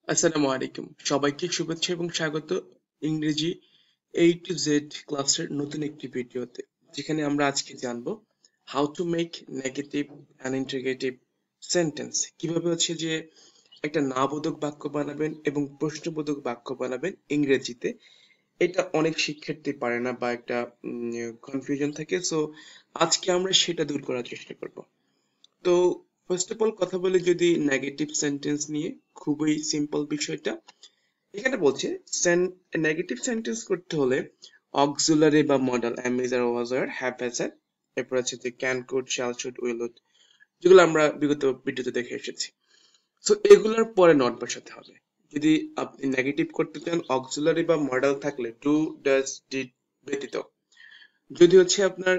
আসসালামু আলাইকুম সবাইকে শুভেচ্ছা এবং স্বাগত ইংরেজি A to Z ক্লাসের নতুন একটি ভিডিওতে যেখানে আমরা আজকে জানবো how to make negative and interrogative sentence কিভাবে হচ্ছে যে একটা নাবোধক বাক্য বানাবেন এবং প্রশ্নবোধক বাক্য বানাবেন ইংরেজিতে। এটা অনেক শিক্ষার্থী পারে না বা একটা কনফিউশন থাকে, সো আজকে আমরা সেটা দূর করার চেষ্টা করব। তো ফার্স্ট অফ অল কথা বলি যদি নেগেটিভ সেন্টেন্স নিয়ে, খুবই সিম্পল বিষয়টা। এখানে বলছে নেগেটিভ সেন্টেন্স করতে হলে অক্সিলারি বা modal am is are was আর হ্যাভ হ্যাজ এর, এরপর আছে যে can could shall should will would, যেগুলো আমরা বিগত ভিডিওতে দেখে এসেছি। সো এগুলোর পরে নট বসাতে হবে। যদি আপনি নেগেটিভ করতে চান অক্সিলারি বা মডেল থাকলে ডু ডাজ ডিড ব্যতীত, যদি হচ্ছে আপনার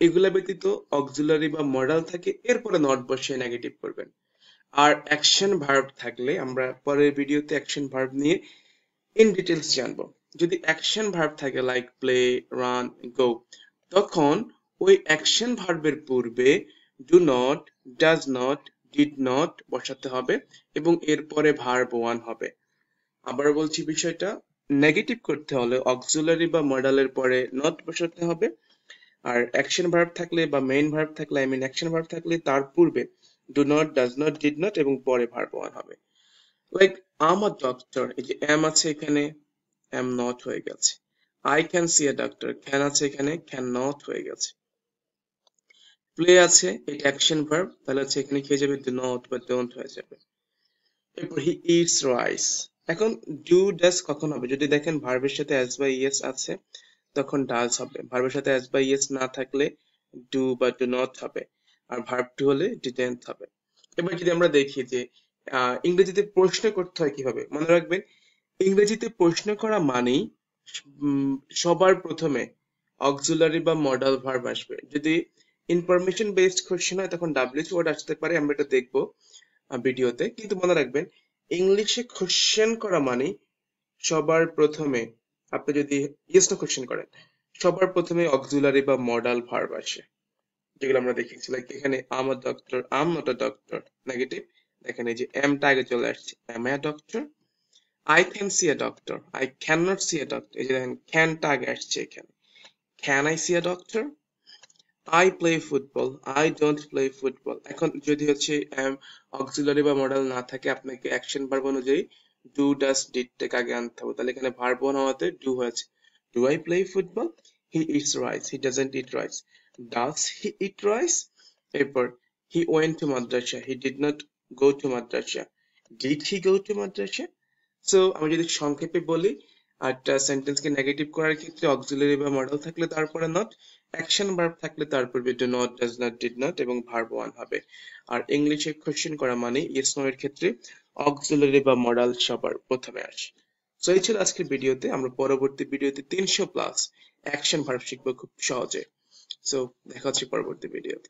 এগুলা ব্যতীত অক্সিলারি বা মডেল থাকে এরপরে নট বসিয়ে নেগেটিভ করবেন। আর অ্যাকশন ভার্ব থাকলে আমরা পরের ভিডিওতে অ্যাকশন ভার্ব নিয়ে ইন ডিটেলস জানবো। যদি অ্যাকশন ভার্ব থাকে লাইক প্লে, রান, গো, তখন ওই অ্যাকশন ভার্বের পূর্বে do not, does not, did not বসাতে হবে এবং এরপরে ভার্ব ওয়ান হবে। আবার বলছি বিষয়টা, নেগেটিভ করতে হলে অক্সিলারি বা মডেলের পরে নট বসাতে হবে। আর অ্যাকশন ভার্ব থাকলে বা মেইন ভার্ব থাকলে অ্যাকশন ভার্ব থাকলে তার পূর্বে do not, does not, did not এবং পরে ভার্ব ওয়ান হবে। লাইক আম আ ডক্টর, এই যে এম আছে এখানে am not হয়ে গেছে। I can see a doctor, can আছে এখানে can not হয়ে গেছে। play আছে, এটা অ্যাকশন ভার্ব, তাহলে হচ্ছে এখানে কি হয়ে যাবে do not বা don't হয়ে যাবে। এরপর he eats rice। এখন do does কখন হবে? যদি দেখেন ভার্বের সাথে as বা es আছে তখন does হবে, ভার্বের সাথে as বা es না থাকলে do বা do not হবে, আর ভার্ব টু হলে didn't হবে। এবার যদি আমরা দেখি যে ইংরেজিতে প্রশ্ন করতে হয় কিভাবে, মনে রাখবেন ইংরেজিতে প্রশ্ন করা মানেই সবার প্রথমে অক্সিলারি বা মডাল ভার্ব আসবে। যদি ইনফরমেশন বেসড কোশ্চেন হয় তখন ডাব্লিউএইচ ওয়ার্ড আসতে পারে, আমরা এটা দেখবো ভিডিওতে। কিন্তু মনে রাখবেন ইংলিশে কোশ্চেন করা মানে সবার প্রথমে, আপনি যদি ইয়েস নো কোশ্চেন করেন সবার প্রথমে অক্সিলারি বা মডাল ভার্ব আসে, যেগুলো আমরা দেখেছি। লাইক এখানে am a doctor, am not a doctor, negative. দেখেন এই যে এমটা আগে চলে আসছে, am a doctor. I can see a doctor, I cannot see a doctor, এই যে দেখেন can টা আগে আসছে এখানে, can I see a doctor, I play football, I don't play football। এখন যদি হচ্ছে অক্সিলারি বা মডেল না থাকে আপনাকে অ্যাকশন ভার্ব অনুযায়ী ডু ডাস ডিড টাকে আগে আনতে হবে, তাহলে এখানে ভার্ব ওয়ান হওয়াতে ডু হয়েছে। Do I play football, he eats rice, he doesn't eat rice, does he eat rice. এরপর he went to madrasa, he did not go to madrasa, did he go to madrasa. So আমি যদি সংক্ষেপে বলি, একটা সেন্টেন্সকে negative করার ক্ষেত্রে অক্সিলারি বা মডেল থাকলে তারপরে নট, অ্যাকশন ভার্ব থাকলে তারপরে do not, does not, did not এবং ভার্ব ওয়ান হবে। আর ইংলিশে কোশ্চেন করা মানে ইয়েস নো এর ক্ষেত্রে অক্সিলারি বা মডেল সবার প্রথমে আসে। সো এই ছিল আজকের ভিডিওতে। আমরা পরবর্তী ভিডিওতে 300 প্লাস অ্যাকশন ভার্ব শিখবো খুব সহজে। সো দেখা হচ্ছে পরবর্তী ভিডিওতে।